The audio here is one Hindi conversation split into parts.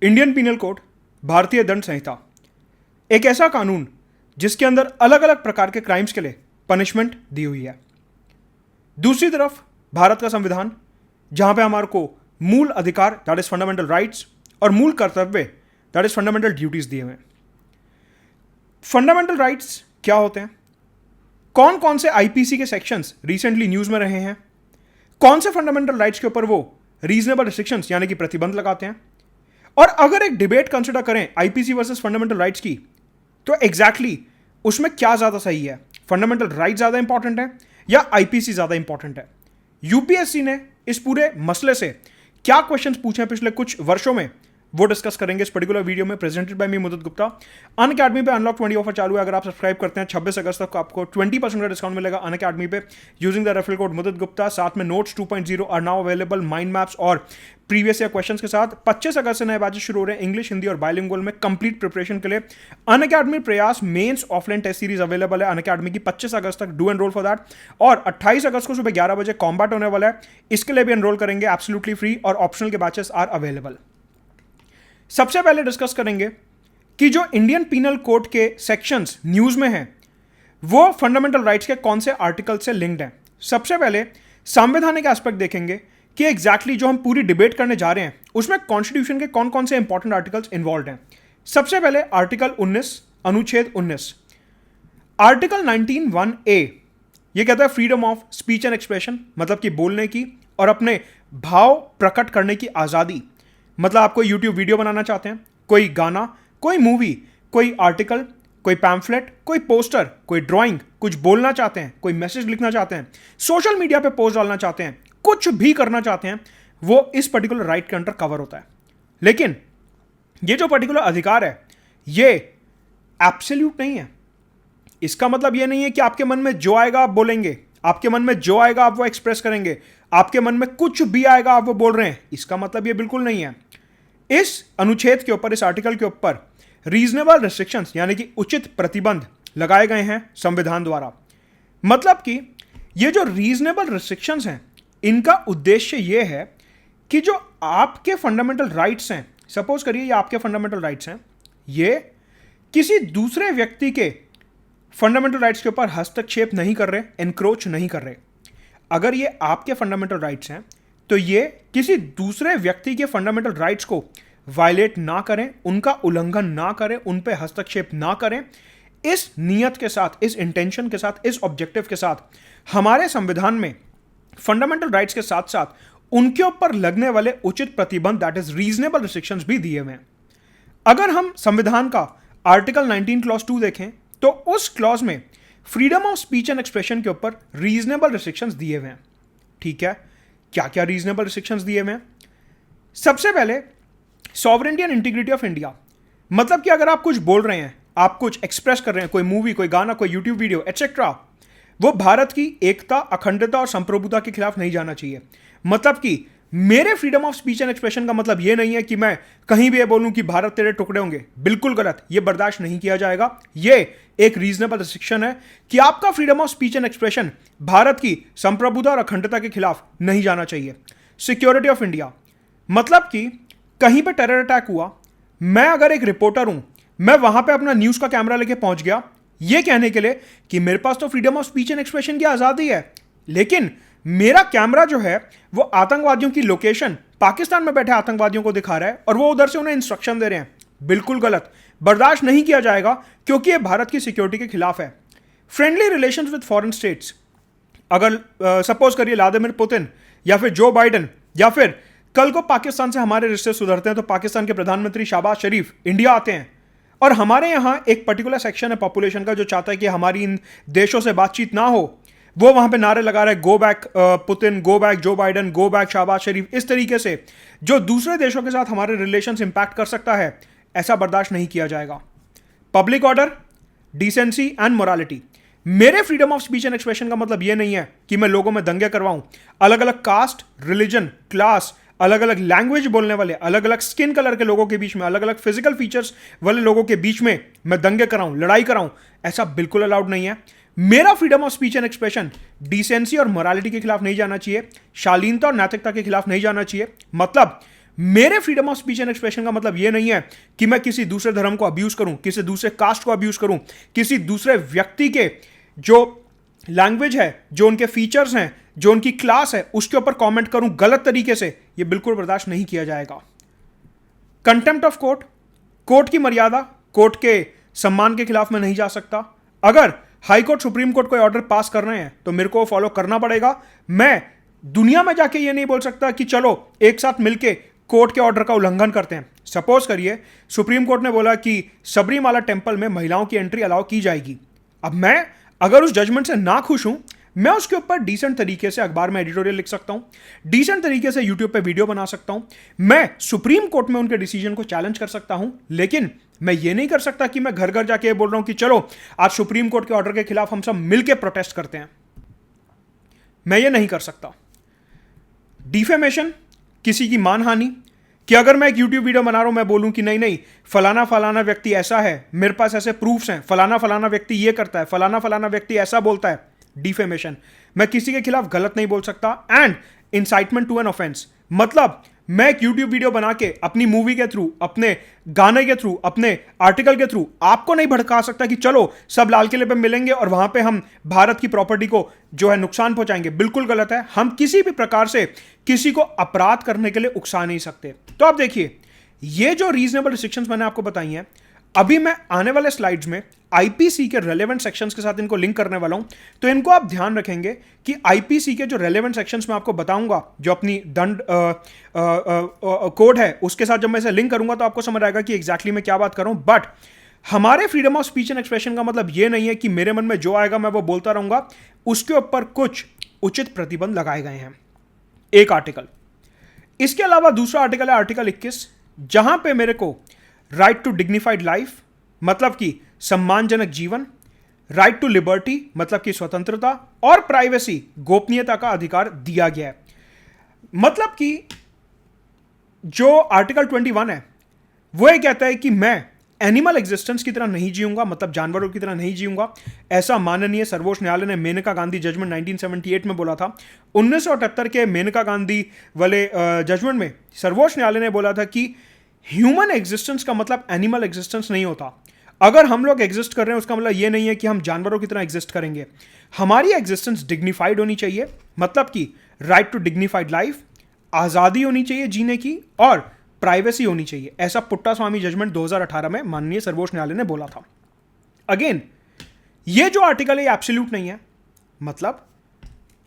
इंडियन पीनल कोड, भारतीय दंड संहिता, एक ऐसा कानून जिसके अंदर अलग अलग प्रकार के क्राइम्स के लिए पनिशमेंट दी हुई है। दूसरी तरफ भारत का संविधान, जहां पे हमारे को मूल अधिकार दैट इज फंडामेंटल राइट्स और मूल कर्तव्य दैट इज फंडामेंटल ड्यूटीज दिए हुए हैं। फंडामेंटल राइट्स क्या होते हैं, कौन कौन से आईपीसी के सेक्शंस रिसेंटली न्यूज में रहे हैं, कौन से फंडामेंटल राइट्स के ऊपर वो रीजनेबल रिस्ट्रिक्शंस यानी कि प्रतिबंध लगाते हैं, और अगर एक डिबेट कंसिडर करें आईपीसी वर्सेस फंडामेंटल राइट्स की, तो एग्जैक्टली उसमें क्या ज्यादा सही है, फंडामेंटल राइट ज्यादा इंपॉर्टेंट है या आईपीसी ज्यादा इंपॉर्टेंट है। यूपीएससी ने इस पूरे मसले से क्या क्वेश्चंस पूछे हैं पिछले कुछ वर्षों में, वो डिस्कस करेंगे इस पर्टिकुलर वीडियो में, प्रेजेंटेड बाय मी मुदत गुप्ता। अनअकैडमी पे अनलॉक 20 ऑफर चालू है। अगर आप सब्सक्राइब करते हैं 26 अगस्त तक आपको 20% का डिस्काउंट मिलेगा अनअकैडमी पे यूजिंग द रेफरल कोड मुदत गुप्ता। साथ में notes 2.0 are now available mind maps और प्रीवियस ईयर क्वेश्चंस के साथ। 25 अगस्त से नए बैचेस शुरू हो रहे हैं इंग्लिश, हिंदी और बाइलिंगुअल में कंप्लीट प्रिपरेशन के लिए। Unacademy Prayas mains offline test series available है अनअकैडमी की 25 अगस्त तक, डू एनरोल फॉर दैट। और 28 अगस्त को सुबह 11 बजे कॉम्बैट होने वाला है, इसके लिए भी एनरोल करेंगे एब्सोल्युटली फ्री और ऑप्शनल के बैचेस आर अवेलेबल। सबसे पहले डिस्कस करेंगे कि जो इंडियन पीनल कोड के सेक्शंस न्यूज में हैं वो फंडामेंटल राइट्स के कौन से आर्टिकल से लिंक्ड हैं। सबसे पहले संवैधानिक एस्पेक्ट देखेंगे कि एग्जैक्टली जो हम पूरी डिबेट करने जा रहे हैं उसमें कॉन्स्टिट्यूशन के कौन कौन से इंपॉर्टेंट आर्टिकल्स इन्वॉल्व हैं। सबसे पहले आर्टिकल 19 अनुच्छेद 19, आर्टिकल 19(1)(a) ये कहता है freedom of speech and expression, मतलब कि बोलने की और अपने भाव प्रकट करने की आजादी। मतलब आप कोई यूट्यूब वीडियो बनाना चाहते हैं, कोई गाना, कोई मूवी, कोई आर्टिकल, कोई पैम्फलेट, कोई पोस्टर, कोई ड्राइंग, कुछ बोलना चाहते हैं, कोई मैसेज लिखना चाहते हैं, सोशल मीडिया पे पोस्ट डालना चाहते हैं, कुछ भी करना चाहते हैं, वो इस पर्टिकुलर राइट के अंडर कवर होता है। लेकिन ये जो पर्टिकुलर अधिकार है ये एब्सोल्यूट नहीं है। इसका मतलब ये नहीं है कि आपके मन में जो आएगा आप बोलेंगे, आपके मन में जो आएगा आप वो एक्सप्रेस करेंगे, आपके मन में कुछ भी आएगा आप वो बोल रहे हैं। इसका मतलब ये बिल्कुल नहीं है। इस अनुच्छेद के ऊपर, इस आर्टिकल के ऊपर रीजनेबल रिस्ट्रिक्शंस यानी कि उचित प्रतिबंध लगाए गए हैं संविधान द्वारा। मतलब कि ये जो रीजनेबल रिस्ट्रिक्शंस हैं इनका उद्देश्य ये है कि जो आपके फंडामेंटल राइट्स हैं, सपोज करिए ये आपके फंडामेंटल राइट्स हैं, ये किसी दूसरे व्यक्ति के फंडामेंटल राइट्स के ऊपर हस्तक्षेप नहीं कर रहे, एनक्रोच नहीं कर रहे। अगर ये आपके फंडामेंटल राइट्स हैं तो ये किसी दूसरे व्यक्ति के फंडामेंटल राइट्स को वायलेट ना करें, उनका उल्लंघन ना करें, उन पे हस्तक्षेप ना करें। इस नियत के साथ, इस इंटेंशन के साथ, इस ऑब्जेक्टिव के साथ हमारे संविधान में फंडामेंटल राइट्स के साथ साथ उनके ऊपर लगने वाले उचित प्रतिबंध दैट इज रीजनेबल रिस्ट्रिक्शंस भी दिए हुए हैं। अगर हम संविधान का आर्टिकल 19 क्लॉज 2 देखें तो उस क्लॉज में freedom of speech and expression के ऊपर रीजनेबल रिस्ट्रिक्शंस दिए हुए हैं। ठीक है, क्या क्या रीजनेबल रिस्ट्रिक्शंस दिए हुए हैं? सबसे पहले sovereignty and integrity of India, मतलब कि अगर आप कुछ बोल रहे हैं, आप कुछ एक्सप्रेस कर रहे हैं, कोई मूवी, कोई गाना, कोई यूट्यूब वीडियो एटसेट्रा, वो भारत की एकता, अखंडता और संप्रभुता के खिलाफ नहीं जाना चाहिए। मतलब कि मेरे freedom of speech and expression का मतलब यह नहीं है कि मैं कहीं भी ये बोलूं कि भारत तेरे टुकड़े होंगे। बिल्कुल गलत, ये बर्दाश्त नहीं किया जाएगा। ये एक रीजनेबल रिस्ट्रिक्शन है कि आपका freedom of speech and expression Bharat की संप्रभुता और अखंडता के खिलाफ नहीं जाना चाहिए। सिक्योरिटी ऑफ इंडिया, मतलब कि कहीं पर टेरर अटैक हुआ, मैं अगर एक रिपोर्टर हूं, मैं वहां पर अपना न्यूज का कैमरा लेके पहुंच गया ये कहने के लिए कि मेरे पास तो freedom of speech and expression की आजादी है, लेकिन मेरा कैमरा जो है वो आतंकवादियों की लोकेशन, पाकिस्तान में बैठे आतंकवादियों को दिखा रहा है और वो उधर से उन्हें इंस्ट्रक्शन दे रहे हैं। बिल्कुल गलत, बर्दाश्त नहीं किया जाएगा क्योंकि ये भारत की सिक्योरिटी के खिलाफ है। Friendly relations with foreign states, अगर सपोज करिए व्लादिमीर पुतिन या फिर जो बाइडेन या फिर कल को पाकिस्तान से हमारे रिश्ते सुधरते हैं तो पाकिस्तान के प्रधानमंत्री शहबाज शरीफ इंडिया आते हैं और हमारे यहां एक पर्टिकुलर सेक्शन है पॉपुलेशन का जो चाहता है कि हमारी इन देशों से बातचीत ना हो, वो वहां पे नारे लगा रहे go back Putin, go back Joe Biden, go back Shahbaz Sharif. इस तरीके से जो दूसरे देशों के साथ हमारे रिलेशंस इंपैक्ट कर सकता है, ऐसा बर्दाश्त नहीं किया जाएगा। Public order, decency and morality, मेरे freedom of speech and expression का मतलब यह नहीं है कि मैं लोगों में दंगे करवाऊं, अलग अलग कास्ट, रिलीजन, क्लास, अलग अलग लैंग्वेज बोलने वाले, अलग अलग स्किन कलर के लोगों के बीच में, अलग अलग फिजिकल फीचर्स वाले लोगों के बीच में मैं दंगे कराऊं, लड़ाई कराऊं, ऐसा बिल्कुल अलाउड नहीं है। मेरा freedom of speech and expression decency और मोरालिटी के खिलाफ नहीं जाना चाहिए, शालीनता और नैतिकता के खिलाफ नहीं जाना चाहिए। मतलब मेरे freedom of speech and expression का मतलब यह नहीं है कि मैं किसी दूसरे धर्म को अब्यूज करूं, किसी दूसरे कास्ट को अब्यूज करूं, किसी दूसरे व्यक्ति के जो लैंग्वेज है, जो उनके फीचर्स हैं, जो उनकी क्लास है, उसके ऊपर कमेंट करूं गलत तरीके से। यह बिल्कुल बर्दाश्त नहीं किया जाएगा। कंटेम्प्ट ऑफ कोर्ट, कोर्ट की मर्यादा, कोर्ट के सम्मान के खिलाफ मैं नहीं जा सकता। अगर हाई कोर्ट, सुप्रीम कोर्ट कोई ऑर्डर पास कर रहे हैं तो मेरे को फॉलो करना पड़ेगा। मैं दुनिया में जाके ये नहीं बोल सकता कि चलो एक साथ मिलके कोर्ट के ऑर्डर का उल्लंघन करते हैं। सपोज करिए सुप्रीम कोर्ट ने बोला कि सबरीमाला टेंपल में महिलाओं की एंट्री अलाउ की जाएगी। अब मैं अगर उस जजमेंट से ना खुश हूं, मैं उसके ऊपर डिसेंट तरीके से अखबार में एडिटोरियल लिख सकता हूं, डिसेंट तरीके से यूट्यूब पे वीडियो बना सकता हूं, मैं सुप्रीम कोर्ट में उनके डिसीजन को चैलेंज कर सकता हूं। लेकिन मैं ये नहीं कर सकता कि मैं घर घर जाके बोल रहा हूं कि चलो आज सुप्रीम कोर्ट के ऑर्डर के खिलाफ हम सब मिलकर प्रोटेस्ट करते हैं। मैं ये नहीं कर सकता। डिफेमेशन, किसी की मानहानि, कि अगर मैं एक यूट्यूब वीडियो बना रहा हूं, मैं बोलूं कि नहीं नहीं फलाना फलाना व्यक्ति ऐसा है, मेरे पास ऐसे प्रूफ्स हैं, फलाना फलाना व्यक्ति ये करता है, फलाना फलाना व्यक्ति ऐसा बोलता है, डिफेमेशन। मैं किसी के खिलाफ गलत नहीं बोल सकता। And incitement to an offence, मतलब मैं एक यूट्यूब वीडियो बना के अपनी मूवी के थ्रू, अपने गाने के थ्रू, अपने आर्टिकल के थ्रू आपको नहीं भड़का सकता कि चलो सब लाल किले पे मिलेंगे और वहां पे हम भारत की प्रॉपर्टी को जो है नुकसान पहुंचाएंगे। बिल्कुल गलत है। हम किसी भी प्रकार से किसी को अपराध करने के लिए उकसा नहीं सकते। तो आप देखिए, ये जो रीजनेबल रिस्ट्रिक्शंस मैंने आपको बताई हैं, अभी मैं आने वाले स्लाइड्स में आईपीसी के रेलेवेंट सेक्शंस के साथ इनको लिंक करने वाला हूं। तो इनको आप ध्यान रखेंगे कि आईपीसी के जो रेलेवेंट सेक्शंस मैं आपको बताऊंगा, जो अपनी दंड कोड है, उसके साथ जब मैं इसे लिंक करूंगा तो आपको समझ आएगा कि एग्जैक्टली मैं क्या बात कर रहा हूं। बट हमारे freedom of speech and expression का मतलब यह नहीं है कि मेरे मन में जो आएगा मैं वो बोलता रहूंगा। उसके ऊपर कुछ उचित प्रतिबंध लगाए गए हैं। एक आर्टिकल, इसके अलावा दूसरा आर्टिकल है आर्टिकल 21, जहां पे मेरे को राइट टू डिग्निफाइड लाइफ, मतलब कि सम्मानजनक जीवन, राइट टू लिबर्टी, मतलब कि स्वतंत्रता, और प्राइवेसी, गोपनीयता का अधिकार दिया गया है। मतलब कि जो आर्टिकल 21 है वो ये कहता है कि मैं एनिमल एग्जिस्टेंस की तरह नहीं जीऊंगा, मतलब जानवरों की तरह नहीं जीऊंगा। ऐसा माननीय सर्वोच्च न्यायालय ने मेनका गांधी जजमेंट 1978 में बोला था। 1978 के मेनका गांधी वाले जजमेंट में सर्वोच्च न्यायालय ने बोला था कि ह्यूमन एग्जिस्टेंस का मतलब एनिमल एग्जिस्टेंस नहीं होता। अगर हम लोग एग्जिस्ट कर रहे हैं उसका मतलब ये नहीं है कि हम जानवरों की तरह एग्जिस्ट करेंगे। हमारी एग्जिस्टेंस डिग्निफाइड होनी चाहिए, मतलब कि राइट टू डिग्निफाइड लाइफ, आज़ादी होनी चाहिए जीने की, और प्राइवेसी होनी चाहिए। ऐसा पुट्टा स्वामी जजमेंट 2018 में माननीय सर्वोच्च न्यायालय ने बोला था। अगेन, ये जो आर्टिकल है एब्सोल्यूट नहीं है। मतलब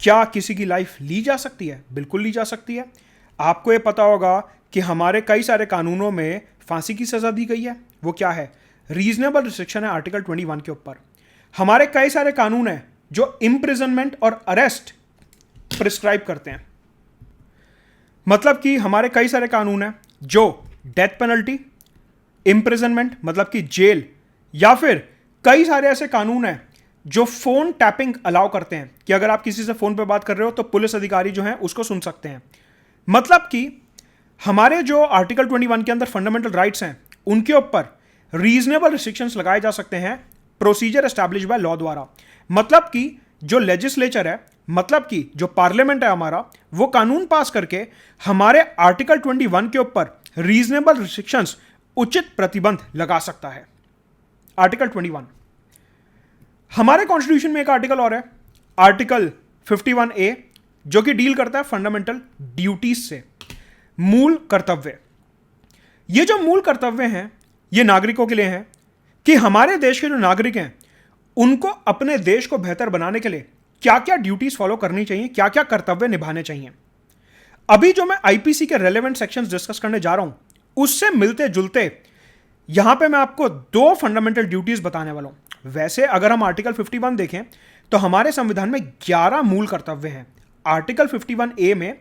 क्या किसी की लाइफ ली जा सकती है? बिल्कुल ली जा सकती है। आपको ये पता होगा कि हमारे कई सारे कानूनों में फांसी की सजा दी गई है। वो क्या है? रीजनेबल रिस्ट्रिक्शन है आर्टिकल 21 के ऊपर। हमारे कई सारे कानून हैं जो इम्प्रिजनमेंट और अरेस्ट प्रिस्क्राइब करते हैं। मतलब कि हमारे कई सारे कानून हैं जो डेथ पेनल्टी, इम्प्रिजनमेंट मतलब कि जेल, या फिर कई सारे ऐसे कानून हैं जो फोन टैपिंग अलाउ करते हैं कि अगर आप किसी से फोन पे बात कर रहे हो तो पुलिस अधिकारी जो हैं उसको सुन सकते हैं। मतलब कि हमारे जो आर्टिकल 21 के अंदर फंडामेंटल राइट्स हैं उनके ऊपर रीजनेबल रिस्ट्रिक्शंस लगाए जा सकते हैं प्रोसीजर एस्टैब्लिश बाय लॉ द्वारा। मतलब कि जो लेजिस्लेचर है, मतलब कि जो पार्लियामेंट है हमारा, वो कानून पास करके हमारे आर्टिकल 21 के ऊपर रीजनेबल रिस्ट्रिक्शंस, उचित प्रतिबंध लगा सकता है। आर्टिकल 21। हमारे कॉन्स्टिट्यूशन में एक आर्टिकल और है, आर्टिकल 51A, जो कि डील करता है फंडामेंटल ड्यूटीज से, मूल कर्तव्य। ये जो मूल कर्तव्य हैं ये नागरिकों के लिए हैं कि हमारे देश के जो नागरिक हैं उनको अपने देश को बेहतर बनाने के लिए क्या क्या ड्यूटीज फॉलो करनी चाहिए, क्या क्या कर्तव्य निभाने चाहिए। अभी जो मैं आईपीसी के रेलेवेंट सेक्शंस डिस्कस करने जा रहा हूं उससे मिलते जुलते यहां पे मैं आपको 2 फंडामेंटल ड्यूटीज बताने वाला हूं। वैसे अगर हम आर्टिकल 51 देखें तो हमारे संविधान में 11 मूल कर्तव्य हैं। आर्टिकल 51A में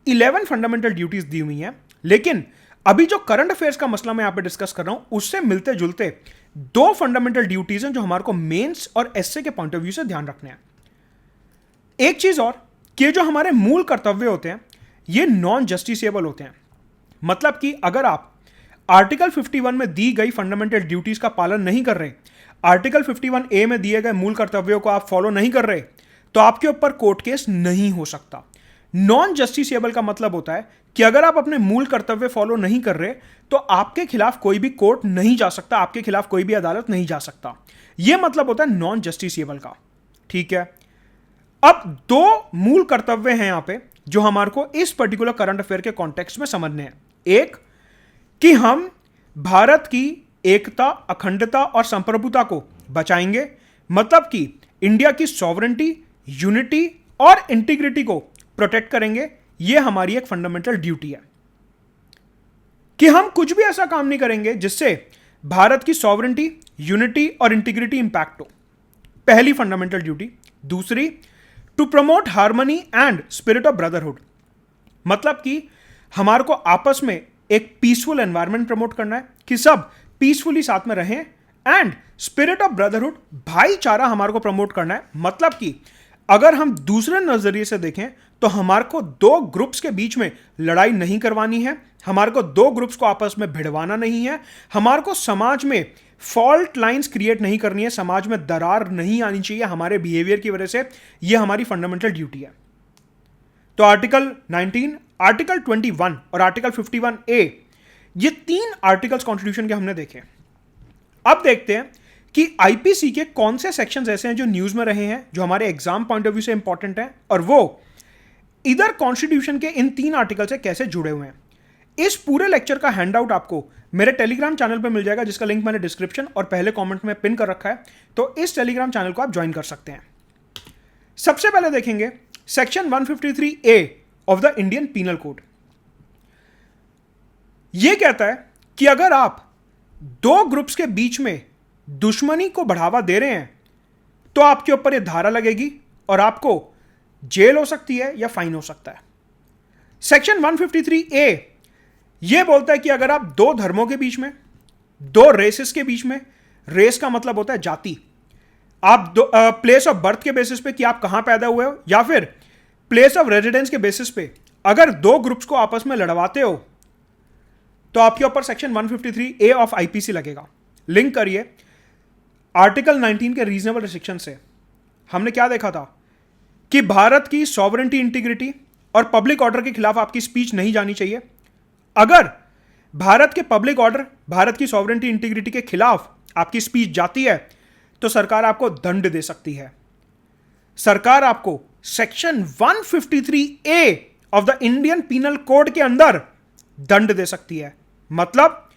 11 फंडामेंटल ड्यूटीज दी हुई हैं, लेकिन अभी जो करंट अफेयर्स का मसला मैं यहां पे डिस्कस कर रहा हूं उससे मिलते जुलते 2 फंडामेंटल ड्यूटीज हैं जो हमारे को मेंस और एसए के पॉइंट ऑफ व्यू से ध्यान रखने हैं। एक चीज और कि जो हमारे मूल कर्तव्य होते हैं ये नॉन जस्टिसेबल होते हैं। मतलब कि अगर आप आर्टिकल 51 में दी गई फंडामेंटल ड्यूटीज का पालन नहीं कर रहे, आर्टिकल 51A में दिए गए मूल कर्तव्यों को आप फॉलो नहीं कर रहे, तो आपके ऊपर कोर्ट केस नहीं हो सकता। नॉन जस्टिसेबल का मतलब होता है कि अगर आप अपने मूल कर्तव्य फॉलो नहीं कर रहे तो आपके खिलाफ कोई भी कोर्ट नहीं जा सकता, आपके खिलाफ कोई भी अदालत नहीं जा सकता। यह मतलब होता है नॉन जस्टिसिएबल का। ठीक है, अब दो मूल कर्तव्य हैं यहां पे जो हमारे को इस पर्टिकुलर करंट अफेयर के कॉन्टेक्स्ट में समझने हैं। एक, कि हम भारत की एकता, अखंडता और संप्रभुता को बचाएंगे, मतलब कि इंडिया की सॉवरेंटी, यूनिटी और इंटीग्रिटी को प्रोटेक्ट करेंगे। यह हमारी एक फंडामेंटल ड्यूटी है कि हम कुछ भी ऐसा काम नहीं करेंगे जिससे भारत की सॉवरेंटी, यूनिटी और इंटीग्रिटी इंपैक्ट हो। पहली फंडामेंटल ड्यूटी। दूसरी, to promote harmony and spirit of brotherhood, मतलब कि हमारे को आपस में एक पीसफुल एनवायरनमेंट प्रमोट करना है कि सब पीसफुली साथ में रहें, एंड स्पिरिट ऑफ ब्रदरहुड, भाईचारा हमारे को प्रमोट करना है। मतलब कि अगर हम दूसरे नजरिए से देखें तो हमारे को दो ग्रुप्स के बीच में लड़ाई नहीं करवानी है, हमारे को दो ग्रुप्स को आपस में भिड़वाना नहीं है, हमारे को समाज में फॉल्ट लाइंस क्रिएट नहीं करनी है, समाज में दरार नहीं आनी चाहिए हमारे बिहेवियर की वजह से। यह हमारी फंडामेंटल ड्यूटी है। तो आर्टिकल 19, आर्टिकल 21 और आर्टिकल 51A, ये तीन आर्टिकल्स कॉन्स्टिट्यूशन के हमने देखे। अब देखते हैं कि आईपीसी के कौन से सेक्शंस ऐसे हैं जो न्यूज में रहे हैं, जो हमारे एग्जाम पॉइंट ऑफ व्यू से इंपॉर्टेंट हैं, और वो इधर कॉन्स्टिट्यूशन के इन तीन आर्टिकल से कैसे जुड़े हुए हैं। इस पूरे लेक्चर का हैंडआउट आपको मेरे टेलीग्राम चैनल पर मिल जाएगा, जिसका लिंक मैंने डिस्क्रिप्शन और पहले कमेंट में पिन कर रखा है, तो इस टेलीग्राम चैनल को आप ज्वाइन कर सकते हैं। सबसे पहले देखेंगे section 153A of the Indian penal code. यह कहता है कि अगर आप दो ग्रुप्स के बीच में दुश्मनी को बढ़ावा दे रहे हैं तो आपके ऊपर यह धारा लगेगी और आपको जेल हो सकती है या फाइन हो सकता है। सेक्शन 153A यह बोलता है कि अगर आप दो धर्मों के बीच में, दो रेसेस के बीच में, रेस का मतलब होता है जाति, आप प्लेस ऑफ बर्थ के बेसिस पे कि आप कहां पैदा हुए हो, या फिर प्लेस ऑफ रेजिडेंस के बेसिस पे अगर दो ग्रुप्स को आपस में लड़वाते हो तो आपके ऊपर सेक्शन 153A ऑफ आईपीसी लगेगा। लिंक करिए आर्टिकल 19 के रीजनेबल रिस्ट्रिक्शन से। हमने क्या देखा था कि भारत की सॉवरेंटी, इंटीग्रिटी और पब्लिक ऑर्डर के खिलाफ आपकी स्पीच नहीं जानी चाहिए। अगर भारत के पब्लिक ऑर्डर, भारत की सॉवरेंटी, इंटीग्रिटी के खिलाफ आपकी स्पीच जाती है तो सरकार आपको दंड दे सकती है। सरकार आपको section 153A of the Indian penal code के अंदर दंड दे सकती है। मतलब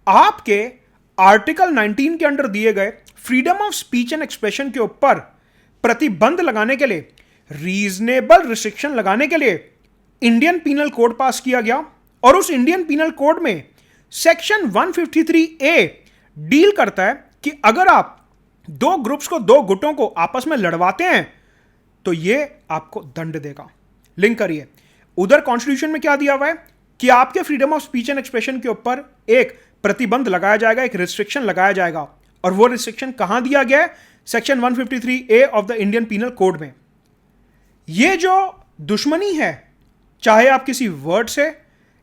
आपके आर्टिकल 19 के अंदर दिए गए freedom of speech and expression के ऊपर प्रतिबंध लगाने के लिए, रीजनेबल रिस्ट्रिक्शन लगाने के लिए इंडियन पीनल कोड पास किया गया, और उस इंडियन पीनल कोड में सेक्शन 153A डील करता है कि अगर आप दो ग्रुप्स को, दो गुटों को आपस में लड़वाते हैं तो यह आपको दंड देगा। लिंक करिए, उधर कॉन्स्टिट्यूशन में क्या दिया हुआ है कि आपके freedom of speech and expression के ऊपर एक प्रतिबंध लगाया जाएगा, एक रिस्ट्रिक्शन लगाया जाएगा, और वो रिस्ट्रिक्शन कहां दिया गया है? Section 153A of the Indian penal code में। ये जो दुश्मनी है, चाहे आप किसी वर्ड से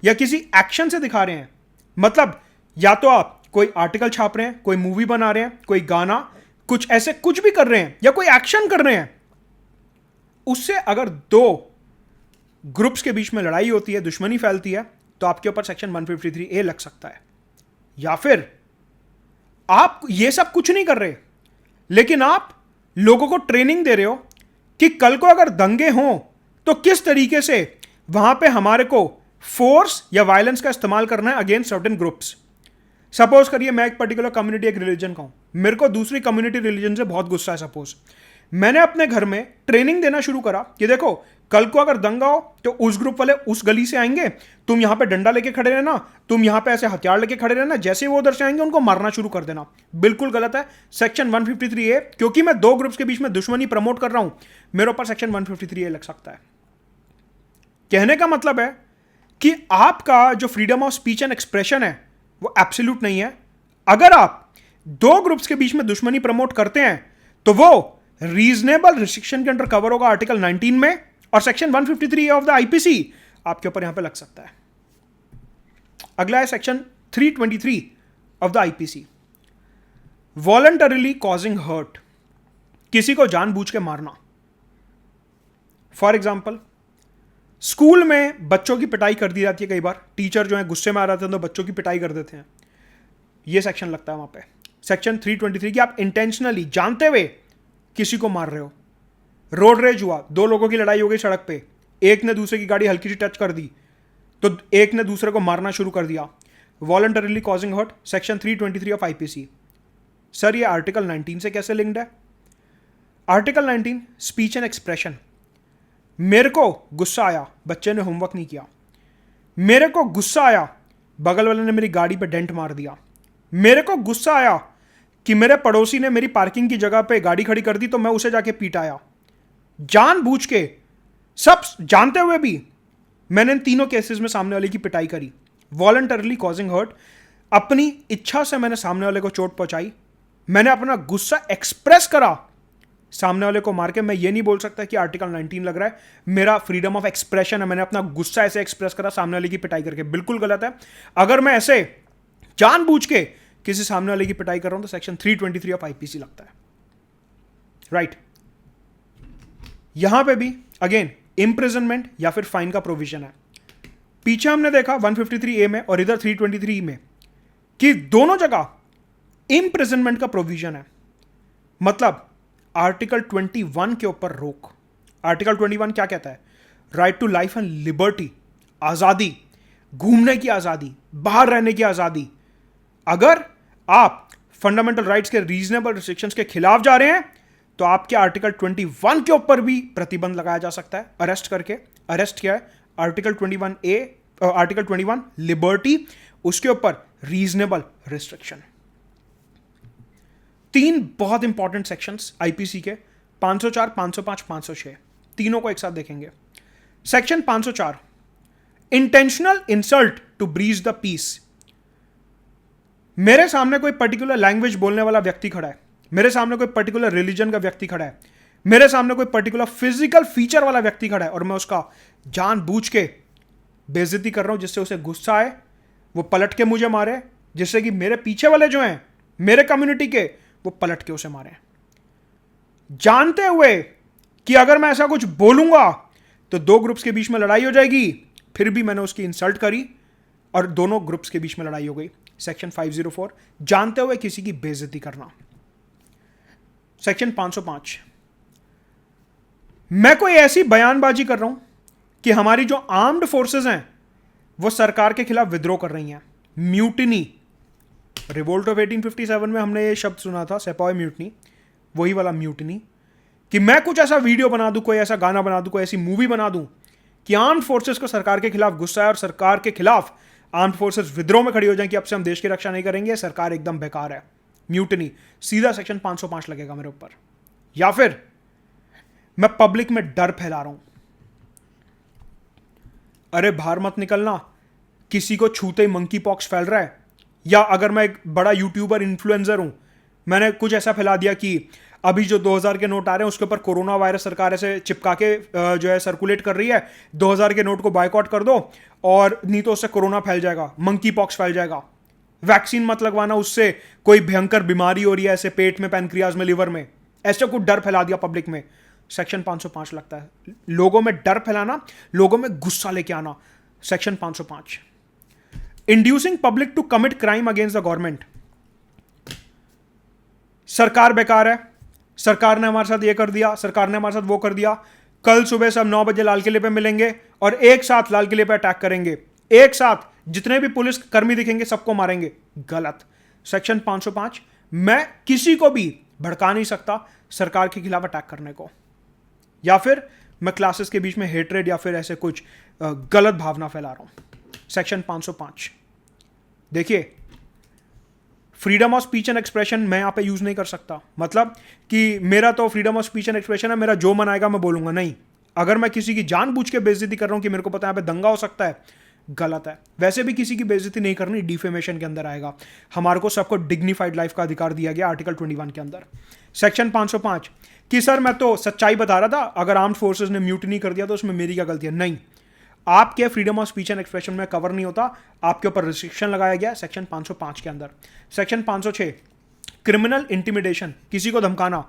या किसी एक्शन से दिखा रहे हैं, मतलब या तो आप कोई आर्टिकल छाप रहे हैं, कोई मूवी बना रहे हैं, कोई गाना, कुछ ऐसे कुछ भी कर रहे हैं या कोई एक्शन कर रहे हैं, उससे अगर दो ग्रुप्स के बीच में लड़ाई होती है, दुश्मनी फैलती है, तो आपके ऊपर सेक्शन 153A लग सकता है। या फिर आप ये सब कुछ नहीं कर रहे, लेकिन आप लोगों को ट्रेनिंग दे रहे हो कि कल को अगर दंगे हों तो किस तरीके से वहां पे हमारे को फोर्स या वायलेंस का इस्तेमाल करना है अगेंस्ट सर्टेन ग्रुप्स। सपोज करिए मैं एक पर्टिकुलर कम्युनिटी, एक रिलीजन का हूं, मेरे को दूसरी कम्युनिटी रिलीजन से बहुत गुस्सा है। सपोज मैंने अपने घर में ट्रेनिंग देना शुरू करा कि देखो कल को अगर दंगा हो तो उस ग्रुप वाले उस गली से आएंगे, तुम यहां पे डंडा लेके खड़े रहना, तुम यहां पे ऐसे हथियार लेके खड़े रहना, जैसे वो उधर से आएंगे उनको मारना शुरू कर देना। बिल्कुल गलत है। सेक्शन 153A, क्योंकि मैं दो ग्रुप्स के बीच में दुश्मनी प्रमोट कर रहा हूं, मेरे ऊपर सेक्शन 153A लग सकता है। कहने का मतलब है कि आपका जो freedom of speech and expression है वो एब्सोल्यूट नहीं है। अगर आप दो ग्रुप्स के बीच में दुश्मनी प्रमोट करते हैं तो वो रीजनेबल रिस्ट्रिक्शन के अंडर कवर होगा आर्टिकल 19 में, और सेक्शन 153 ऑफ द आईपीसी आपके ऊपर यहां पे लग सकता है। अगला है section 323 of the IPC, voluntarily causing hurt, किसी को जानबूझ के मारना। फॉर एग्जाम्पल स्कूल में बच्चों की पिटाई कर दी जाती है, कई बार टीचर जो है गुस्से में आ जाते हैं तो बच्चों की पिटाई कर देते हैं, ये सेक्शन लगता है वहां पे। सेक्शन 323 कि आप इंटेंशनली जानते हुए किसी को मार रहे हो। रोड रेज हुआ, दो लोगों की लड़ाई हो गई सड़क पे, एक ने दूसरे की गाड़ी हल्की सी टच कर दी तो एक ने दूसरे को मारना शुरू कर दिया, voluntarily causing hurt, section 323 of IPC. Sir ये आर्टिकल 19 से कैसे लिंक्ड है? Article 19 speech and expression. मेरे को गुस्सा आया, बच्चे ने होमवर्क नहीं किया। मेरे को गुस्सा आया, बगल वाले ने मेरी गाड़ी पे डेंट मार दिया। मेरे को गुस्सा आया कि मेरे पड़ोसी ने मेरी पार्किंग की जगह पे गाड़ी खड़ी कर दी तो मैं उसे जाके पीटाया। जानबूझ के, सब जानते हुए भी मैंने इन तीनों केसेस में सामने वाले की पिटाई करी। वॉलंटरली कॉजिंग हर्ट, अपनी इच्छा से मैंने सामने वाले को चोट पहुंचाई, मैंने अपना गुस्सा एक्सप्रेस करा सामने वाले को मार के। मैं ये नहीं बोल सकता कि आर्टिकल 19 लग रहा है, मेरा फ्रीडम ऑफ एक्सप्रेशन है, मैंने अपना गुस्सा ऐसे एक्सप्रेस करा सामने वाले की पिटाई करके, बिल्कुल गलत है। अगर मैं ऐसे जानबूझ के किसी सामने वाले की पिटाई कर रहा हूं तो सेक्शन 323 ऑफ आईपीसी लगता है, राइट। यहां पे भी अगेन इंप्रिजनमेंट या फिर फाइन का प्रोविजन है। पीछे हमने देखा 153A में और इधर 323 में कि दोनों जगह इंप्रिजनमेंट का प्रोविजन है। मतलब आर्टिकल 21 के ऊपर रोक। आर्टिकल 21 क्या कहता है? Right to life and liberty, आजादी, घूमने की आजादी, बाहर रहने की आजादी। अगर आप फंडामेंटल राइट्स के रीजनेबल रिस्ट्रिक्शंस के खिलाफ जा रहे हैं तो आपके आर्टिकल 21 के ऊपर भी प्रतिबंध लगाया जा सकता है, अरेस्ट करके। अरेस्ट क्या है? आर्टिकल 21A, आर्टिकल 21 लिबर्टी, उसके ऊपर रीजनेबल रिस्ट्रिक्शन। तीन बहुत इंपॉर्टेंट सेक्शंस आईपीसी के, 504, 505, 506, तीनों को एक साथ देखेंगे। Section 504, intentional insult to breach the peace. मेरे सामने कोई पर्टिकुलर लैंग्वेज बोलने वाला व्यक्ति खड़ा है, मेरे सामने कोई पर्टिकुलर रिलीजन का व्यक्ति खड़ा है, मेरे सामने कोई पर्टिकुलर फिजिकल फीचर वाला व्यक्ति खड़ा है और मैं उसका जानबूझ के बेइज्जती कर रहा हूं जिससे उसे गुस्सा आए, वो पलट के मुझे मारे, जिससे कि मेरे पीछे वाले जो हैं मेरे कम्युनिटी के, वो पलट के उसे मारे, जानते हुए कि अगर मैं ऐसा कुछ बोलूंगा तो दो ग्रुप्स के बीच में लड़ाई हो जाएगी। फिर भी मैंने उसकी इंसल्ट करी और दोनों ग्रुप्स के बीच में लड़ाई हो गई। सेक्शन 504, जानते हुए किसी की बेइज्जती करना। सेक्शन 505, मैं कोई ऐसी बयानबाजी कर रहा हूं कि हमारी जो आर्म्ड फोर्सेस हैं वो सरकार के खिलाफ विद्रोह कर रही हैं, म्यूटिनी। रिवोल्ट ऑफ 1857 में हमने ये शब्द सुना था, सेपॉय म्यूटनी, वही वाला म्यूटिनी। कि मैं कुछ ऐसा वीडियो बना दूं, कोई ऐसा गाना बना दूं, कोई ऐसी मूवी बना दूं कि आर्म्ड फोर्सेस को सरकार के खिलाफ गुस्सा है और सरकार के खिलाफ आर्म्ड फोर्सेस विद्रोह में खड़ी हो जाए कि अब से हम देश की रक्षा नहीं करेंगे, सरकार एकदम बेकार है, म्यूटिनी। सीधा सेक्शन 505 लगेगा मेरे ऊपर। या फिर मैं पब्लिक में डर फैला रहा हूं, अरे बाहर मत निकलना, किसी को छूते ही मंकी पॉक्स फैल रहा है। या अगर मैं एक बड़ा यूट्यूबर इन्फ्लुएंसर हूं, मैंने कुछ ऐसा फैला दिया कि अभी जो 2000 के नोट आ रहे हैं उसके ऊपर कोरोना वायरस सरकार ऐसे चिपका के जो है सर्कुलेट कर रही है, 2000 के नोट को बायकॉट कर दो और नहीं तो उससे कोरोना फैल जाएगा, मंकी पॉक्स फैल जाएगा, वैक्सीन मत लगवाना, उससे कोई भयंकर बीमारी हो रही है ऐसे पेट में, पैनक्रियाज में, लिवर में, ऐसे कुछ डर फैला दिया पब्लिक में। सेक्शन 505 लगता है। लोगों में डर फैलाना, लोगों में गुस्सा लेके आना, section 505। Inducing public to commit crime against the government. सरकार बेकार है, सरकार ने हमारे साथ ये कर दिया, सरकार ने हमारे साथ वो कर दिया, कल सुबह सब 9 बजे लाल किले पे मिलेंगे और एक साथ लाल किले पे अटैक करेंगे, एक साथ जितने भी पुलिस कर्मी दिखेंगे सबको मारेंगे। गलत। सेक्शन 505, मैं किसी को भी भड़का नहीं सकता सरकार के खिलाफ अटैक करने को, या फिर मैं क्लासेस के बीच में हेट्रेड या फिर ऐसे कुछ गलत भावना फैला रहा हूं। सेक्शन 505। देखिए, freedom of speech and expression मैं यहां पे यूज नहीं कर सकता, मतलब कि मेरा तो freedom of speech and expression है, मेरा जो मन आएगा मैं बोलूंगा, नहीं। अगर मैं किसी की जानबूझ के बेइज्जती कर रहा हूं कि मेरे को पता है यहां पे दंगा हो सकता है, गलत है। वैसे भी किसी की बेइज्जती नहीं करनी, डिफेमेशन के अंदर आएगा। हमारे को सबको डिग्निफाइड लाइफ का अधिकार दिया गया आर्टिकल 21 के अंदर। सेक्शन 505 कि सर मैं तो सच्चाई बता रहा था, अगर आर्म्ड फोर्सेस ने म्यूटिनी कर दिया तो उसमें मेरी क्या गलती है? नहीं, आपके freedom of speech and expression में कवर नहीं होता, आपके ऊपर रिस्ट्रिक्शन लगाया गया सेक्शन 505 के अंदर। सेक्शन 506 क्रिमिनल इंटिमिडेशन, किसी को धमकाना,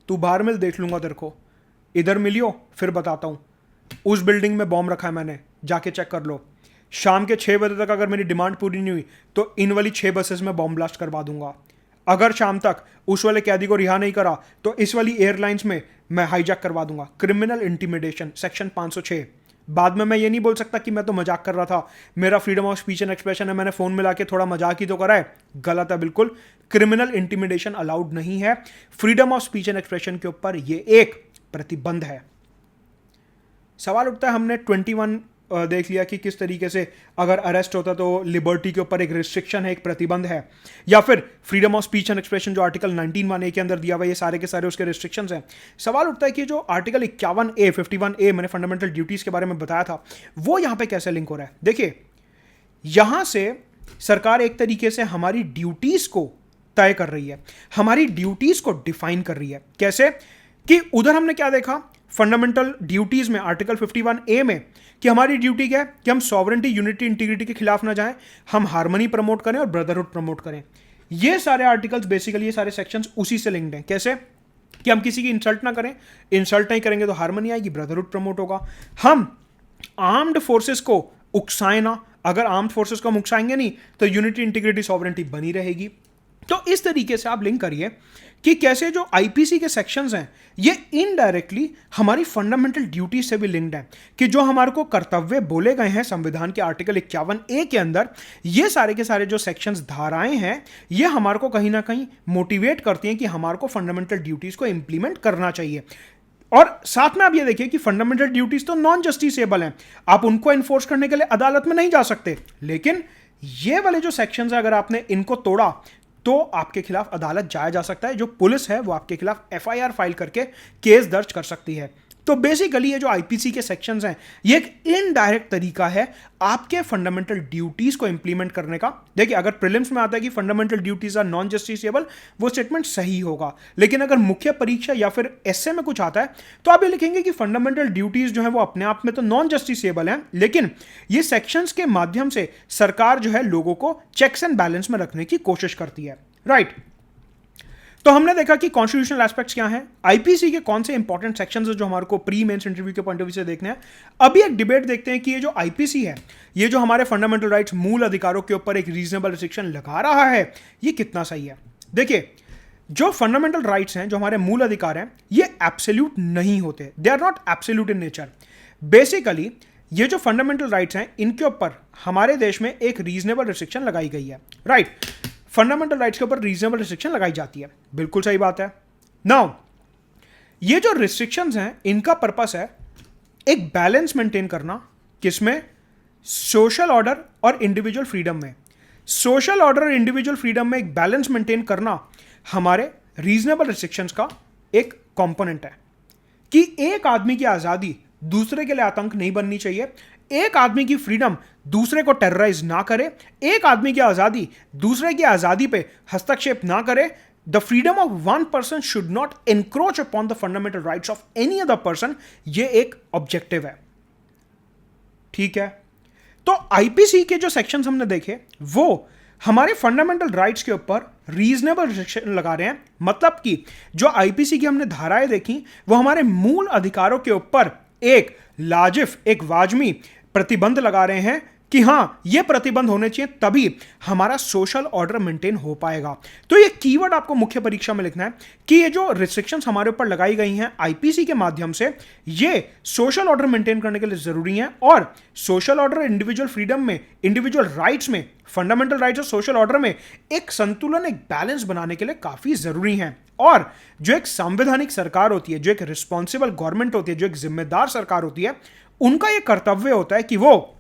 तू बाहर मिल देख लूंगा तेरे को, इधर मिलियो फिर बताता हूं, उस बिल्डिंग में बॉम्ब रखा है मैंने, जाके चेक कर लो। शाम के 6 बजे तक अगर मेरी डिमांड पूरी नहीं हुई तो इन वाली 6 बसेस में बॉम्ब ब्लास्ट करवा दूंगा। अगर शाम तक उस वाले कैदी को रिहा नहीं करा तो इस वाली एयरलाइंस में मैं हाईजैक करवा दूंगा। Criminal intimidation section 506। बाद में मैं ये नहीं बोल सकता कि मैं तो मजाक कर रहा था, मेरा freedom of speech and expression है, मैंने फोन मिला के थोड़ा मजाक ही तो करा है। गलत है बिल्कुल। क्रिमिनल इंटिमिडेशन अलाउड नहीं है। Freedom of speech and expression के ऊपर ये एक प्रतिबंध है। सवाल उठता है, हमने 21 देख लिया कि किस तरीके से अगर अरेस्ट होता तो लिबर्टी के ऊपर एक रिस्ट्रिक्शन है, एक प्रतिबंध है, या फिर freedom of speech and expression जो आर्टिकल 19(1)(a) के अंदर दिया हुआ, ये सारे के सारे उसके रिस्ट्रिक्शंस हैं। सवाल उठता है कि जो आर्टिकल 51(a), 51(a) मैंने फंडामेंटल ड्यूटीज के बारे में बताया था, वो यहां पे कैसे लिंक हो रहा है। देखिए, यहां से सरकार एक तरीके से हमारी ड्यूटीज को तय कर रही है, हमारी ड्यूटीज को डिफाइन कर रही है। कैसे कि उधर हमने क्या देखा फंडामेंटल ड्यूटीज में आर्टिकल 51(a) में कि हमारी ड्यूटी क्या है कि हम सॉवरेंटी, यूनिटी, इंटीग्रिटी के खिलाफ ना जाएं, हम हार्मनी प्रमोट करें और ब्रदरहुड प्रमोट करें। ये सारे आर्टिकल्स बेसिकली, ये सारे सेक्शंस उसी से लिंक्ड हैं। कैसे कि हम किसी की इंसल्ट ना करें, इंसल्ट नहीं करेंगे तो हार्मनी आएगी, ब्रदरहुड प्रमोट होगा। हम आर्म्ड फोर्सेस को उकसाएं ना, अगर आर्म्ड फोर्सेस को हम उकसाएंगे नहीं तो यूनिटी, इंटीग्रिटी, सॉवरेंटी बनी रहेगी। तो इस तरीके से आप लिंक करिए कि कैसे जो आईपीसी के सेक्शंस हैं ये इनडायरेक्टली हमारी फंडामेंटल ड्यूटी से भी लिंक्ड हैं, कि जो हमारे को कर्तव्य बोले गए हैं संविधान के आर्टिकल 51(a) के अंदर, ये सारे के सारे जो सेक्शंस, धाराएं हैं, ये हमारे को कहीं ना कहीं मोटिवेट करती हैं कि हमारे को फंडामेंटल ड्यूटीज को इंप्लीमेंट करना चाहिए। और साथ में आप ये देखिए कि फंडामेंटल ड्यूटीज तो नॉन जस्टिसेबल हैं, आप उनको एनफोर्स करने के लिए अदालत में नहीं जा सकते, लेकिन ये वाले जो सेक्शंस हैं अगर आपने इनको तोड़ा तो आपके खिलाफ अदालत जाया जा सकता है। जो पुलिस है वो आपके खिलाफ एफआईआर फाइल करके केस दर्ज कर सकती है। तो बेसिकली ये जो आईपीसी के सेक्शंस हैं ये एक इनडायरेक्ट तरीका है आपके फंडामेंटल ड्यूटीज को इंप्लीमेंट करने का। देखिए, अगर प्रीलिम्स में आता है कि fundamental duties are non justiciable, वो स्टेटमेंट सही होगा, लेकिन अगर मुख्य परीक्षा या फिर एसए में कुछ आता है तो आप ये लिखेंगे कि फंडामेंटल ड्यूटीज जो है वो अपने आप में तो नॉन जस्टिसेबल हैं, लेकिन ये सेक्शंस के माध्यम से सरकार जो है लोगों को चेक्स एंड बैलेंस में रखने की कोशिश करती है। राइट। तो हमने देखा कि कॉन्स्टिट्यूशनल एस्पेक्ट्स क्या हैं, आईपीसी के कौन से इंपॉर्टेंट सेक्शंस हैं जो हमारे को प्री मेंस इंटरव्यू के पॉइंट ऑफ व्यू से देखने हैं। अभी एक डिबेट देखते हैं कि ये जो आईपीसी है, ये जो हमारे फंडामेंटल राइट्स, मूल अधिकारों के ऊपर एक रीजनेबल रिस्ट्रिक्शन लगा रहा है, ये कितना सही है। देखिए, जो फंडामेंटल राइट्स हैं, जो हमारे मूल अधिकार हैं, ये एब्सोल्यूट नहीं होते, they are not absolute in nature. Basically ये जो फंडामेंटल राइट्स हैं इनके ऊपर हमारे देश में एक रीजनेबल रिस्ट्रिक्शन लगाई गई है। राइट, फंडामेंटल राइट्स के ऊपर रीजनेबल रिस्ट्रिक्शन लगाई जाती है, बिल्कुल सही बात है। नाउ ये जो रिस्ट्रिक्शंस हैं इनका पर्पस है एक बैलेंस मेंटेन करना, किसमें, सोशल ऑर्डर और इंडिविजुअल फ्रीडम में। सोशल ऑर्डर और इंडिविजुअल फ्रीडम में एक बैलेंस मेंटेन करना हमारे रीजनेबल रिस्ट्रिक्शंस का एक कंपोनेंट है, कि एक आदमी की आजादी दूसरे के लिए आतंक नहीं बननी चाहिए, एक आदमी की फ्रीडम दूसरे को टेरराइज ना करे, एक आदमी की आजादी दूसरे की आजादी पे हस्तक्षेप ना करे। The freedom of one person should not encroach upon the fundamental rights of any other person, ये एक ऑब्जेक्टिव है। ठीक है, तो आईपीसी के जो सेक्शंस हमने देखे वो हमारे फंडामेंटल राइट्स के ऊपर रीजनेबल रिस्ट्रिक्शन लगा रहे हैं। मतलब कि जो आईपीसी की हमने धाराएं देखी वो हमारे मूल अधिकारों के ऊपर एक लाजिफ, एक वाजमी प्रतिबंध लगा रहे हैं कि हां ये प्रतिबंध होने चाहिए, तभी हमारा सोशल ऑर्डर मेंटेन हो पाएगा। तो ये कीवर्ड आपको मुख्य परीक्षा में लिखना है कि ये जो रिस्ट्रिक्शंस हमारे ऊपर लगाई गई हैं आईपीसी के माध्यम से, ये सोशल ऑर्डर मेंटेन करने के लिए जरूरी हैं, और सोशल ऑर्डर, इंडिविजुअल फ्रीडम में, इंडिविजुअल राइट्स में, फंडामेंटल राइट्स और सोशल ऑर्डर में एक संतुलन, एक बैलेंस बनाने के लिए काफी जरूरी हैं। और जो एक संवैधानिक सरकार होती है, जो एक रिस्पॉन्सिबल गवर्नमेंट होती है, जो एक जिम्मेदार सरकार होती है, उनका यह कर्तव्य होता है कि वो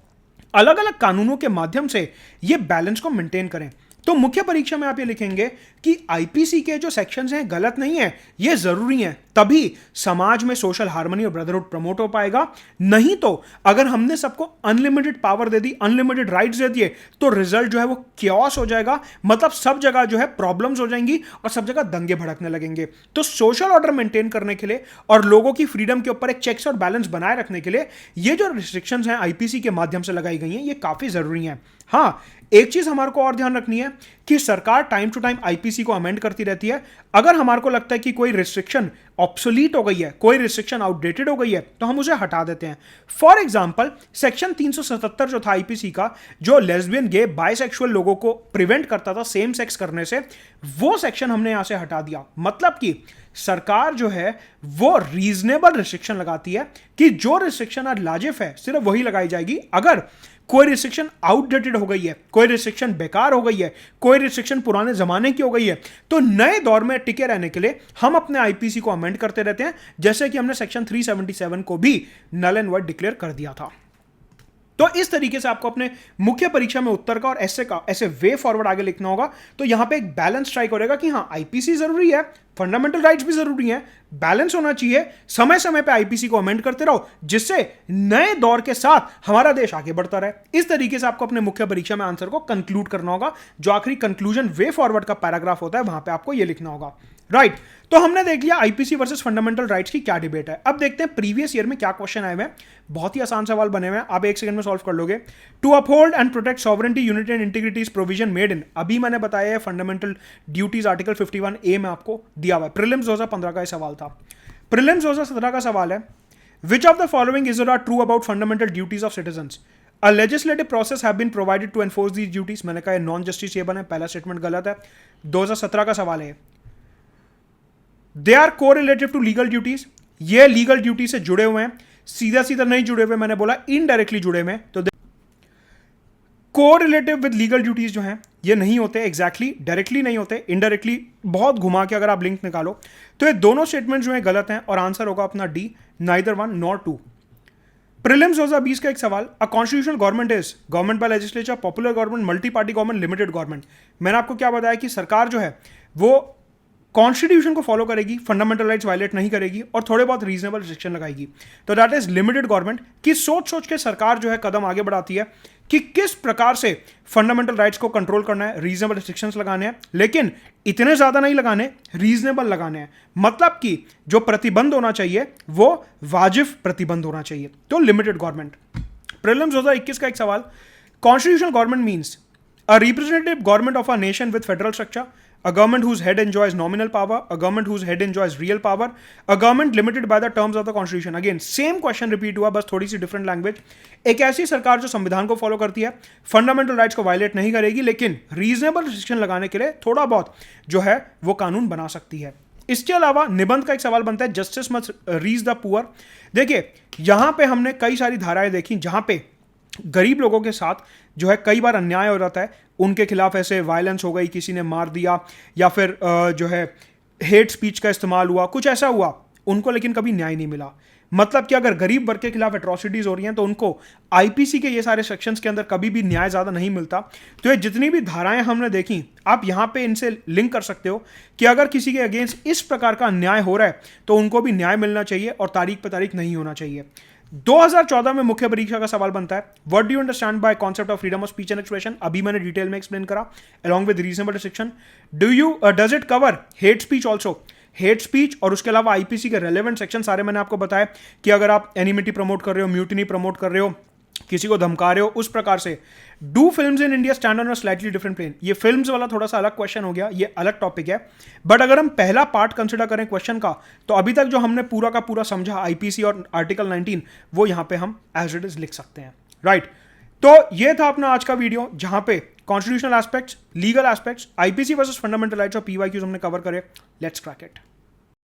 अलग अलग कानूनों के माध्यम से ये बैलेंस को मेंटेन करें। तो मुख्य परीक्षा में आप ये लिखेंगे कि आईपीसी के जो सेक्शंस हैं गलत नहीं है, ये जरूरी हैं, तभी समाज में सोशल हार्मनी और ब्रदरहुड प्रमोट हो पाएगा। नहीं तो अगर हमने सबको अनलिमिटेड पावर दे दी, अनलिमिटेड राइट्स दे दिए, तो रिजल्ट जो है वो क्योस हो जाएगा। मतलब सब जगह जो है प्रॉब्लम्स हो जाएंगी और सब जगह दंगे भड़कने लगेंगे। तो सोशल ऑर्डर मेंटेन करने के लिए और लोगों की फ्रीडम के ऊपर एक चेक्स और बैलेंस बनाए रखने के लिए ये जो रिस्ट्रिक्शंस हैं आईपीसी के माध्यम से लगाई गई हैं, ये काफी जरूरी हैं। हाँ, एक चीज हमारे को और ध्यान रखनी है कि सरकार टाइम टू टाइम आईपीसी को अमेंड करती रहती है। अगर हमारे को लगता है कि कोई रिस्ट्रिक्शन ऑब्सोलीट हो गई है, कोई रिस्ट्रिक्शन आउटडेटेड हो गई है, तो हम उसे हटा देते हैं। फॉर एग्जाम्पल सेक्शन 377 जो था आईपीसी का, जो लेस्बियन, गे, बाइसेक्सुअल लोगों को प्रिवेंट करता था सेम सेक्स करने से, वो सेक्शन हमने यहां से हटा दिया। मतलब कि सरकार जो है वो रीजनेबल रिस्ट्रिक्शन लगाती है कि जो रिस्ट्रिक्शन आज लाजिफ है सिर्फ वही लगाई जाएगी। अगर कोई रिस्ट्रिक्शन आउटडेटेड हो गई है, कोई रिस्ट्रिक्शन बेकार हो गई है, कोई रिस्ट्रिक्शन पुराने जमाने की हो गई है, तो नए दौर में टिके रहने के लिए हम अपने आईपीसी को अमेंड करते रहते हैं, जैसे कि हमने सेक्शन 377 को भी नल एंड वाइड डिक्लेयर कर दिया था। तो इस तरीके से आपको अपने मुख्य परीक्षा में उत्तर का और ऐसे वे फॉरवर्ड आगे लिखना होगा। तो यहां पे एक बैलेंस स्ट्राइक हो रहेगा कि हाँ, आईपीसी जरूरी है, फंडामेंटल राइट्स भी जरूरी है, बैलेंस होना चाहिए, समय समय पे आईपीसी को अमेंड करते रहो, जिससे नए दौर के साथ हमारा देश आगे बढ़ता रहे। इस तरीके से आपको अपने मुख्य परीक्षा में आंसर को कंक्लूड करना होगा। जो आखिरी कंक्लूजन वे फॉरवर्ड का पैराग्राफ होता है, वहां पे आपको यह लिखना होगा। राइट, तो हमने देख लिया आईपीसी वर्सेस फंडामेंटल राइट्स की क्या डिबेट है। अब देखते हैं प्रीवियस ईयर में क्या क्वेश्चन आए हुए हैं। बहुत ही आसान सवाल बने हुए हैं, आप 1 सेकंड में सॉल्व कर लोगे। To uphold and protect sovereignty, unity and integrity is provision made in, अभी मैंने बताया है फंडामेंटल ड्यूटीज आर्टिकल 51A में आपको दिया हुआ है। प्रीलिम्स 2015 का सवाल था। प्रीलिम्स 2017 का सवाल है, which of the following is are true about fundamental duties of citizens? A legislative process have been provided to enforce these duties। मैंने कहा नॉन जस्टिसेबल है, पहला स्टेटमेंट गलत है। 2017 का सवाल है, they are correlative to legal duties, ये लीगल ड्यूटी से जुड़े हुए हैं, सीधा सीधा नहीं जुड़े हुए, मैंने बोला इनडायरेक्टली जुड़े हुए हैं। तो कोरिलेटिव विद लीगल ड्यूटीज जो हैं ये नहीं होते एग्जैक्टली, डायरेक्टली नहीं होते, इनडायरेक्टली बहुत घुमा के अगर आप लिंक निकालो तो ये दोनों स्टेटमेंट जो हैं गलत हैं, और आंसर होगा अपना D, neither one nor two. Prelims 2020 का एक सवाल, a constitutional government is government by legislature, popular government, multi party government, limited government. मैंने आपको क्या बताया कि सरकार जो है वो कॉन्स्टिट्यूशन को फॉलो करेगी, फंडामेंटल राइट्स वायलेट नहीं करेगी और थोड़े बहुत रीजनेबल रिस्ट्रिक्शन लगाएगी। तो दैट इज लिमिटेड गवर्नमेंट की सोच सोच के सरकार जो है कदम आगे बढ़ाती है कि किस प्रकार से फंडामेंटल राइट्स को कंट्रोल करना है, रीजनेबल रिस्ट्रिक्शंस लगाने हैं, लेकिन इतने ज्यादा नहीं लगाने, रीजनेबल लगाने हैं। मतलब कि जो प्रतिबंध होना चाहिए वो वाजिब प्रतिबंध होना चाहिए। तो लिमिटेड गवर्नमेंट। प्रीलिम्स 2021 का एक सवाल, constitutional government means a representative government of a nation with federal structure, a government whose head enjoys nominal power, a government whose head enjoys real power, a government limited by the terms of the constitution। Again same question repeat हुआ, बस थोड़ी सी different language। एक ऐसी सरकार जो संविधान को फॉलो करती है, फंडामेंटल राइट्स को वायलेट नहीं करेगी, लेकिन रीजनेबल रिस्ट्रिक्शन लगाने के लिए थोड़ा बहुत जो है वो कानून बना सकती है। इसके अलावा निबंध का एक सवाल बनता है, justice must reach the poor. देखिए यहां पे हमने कई सारी धाराएं देखी जहां पे गरीब लोगों के साथ जो है कई बार अन्याय हो जाता है, उनके खिलाफ ऐसे वायलेंस हो गई, किसी ने मार दिया, या फिर जो है हेट स्पीच का इस्तेमाल हुआ, कुछ ऐसा हुआ, उनको लेकिन कभी न्याय नहीं मिला। मतलब कि अगर गरीब वर्ग के खिलाफ एट्रोसिटीज हो रही हैं तो उनको आईपीसी के ये सारे सेक्शंस के अंदर कभी भी न्याय ज्यादा नहीं मिलता। तो ये जितनी भी धाराएं हमने देखी, आप यहां पे इनसे लिंक कर सकते हो कि अगर किसी के अगेंस्ट इस प्रकार का अन्याय हो रहा है तो उनको भी न्याय मिलना चाहिए और तारीख पे तारीख नहीं होना चाहिए। 2014 में मुख्य परीक्षा का सवाल बनता है, what do you understand by concept of freedom of speech and expression? अभी मैंने डिटेल में एक्सप्लेन करा, along with reasonable restriction. Does it cover hate speech also? Hate speech और उसके अलावा आईपीसी के रेलेवेंट सेक्शन सारे मैंने आपको बताया कि अगर आप एनिमिटी प्रमोट कर रहे हो, म्यूटिनी प्रमोट कर रहे हो, किसी को धमका रहे हो, उस प्रकार से। Do films in India stand on a slightly different plane? ये फिल्म्स वाला थोड़ा सा अलग क्वेश्चन हो गया, ये अलग टॉपिक है। बट अगर हम पहला पार्ट कंसिडर करें क्वेश्चन का, तो अभी तक जो हमने पूरा का पूरा समझा आईपीसी और आर्टिकल 19, वो यहां पे हम एज इट इज लिख सकते हैं। राइट, तो ये था अपना आज का वीडियो जहां पे constitutional aspects, legal aspects, IPC versus fundamental rights और पीवाईक्यूज हमने कवर करे। Let's crack it.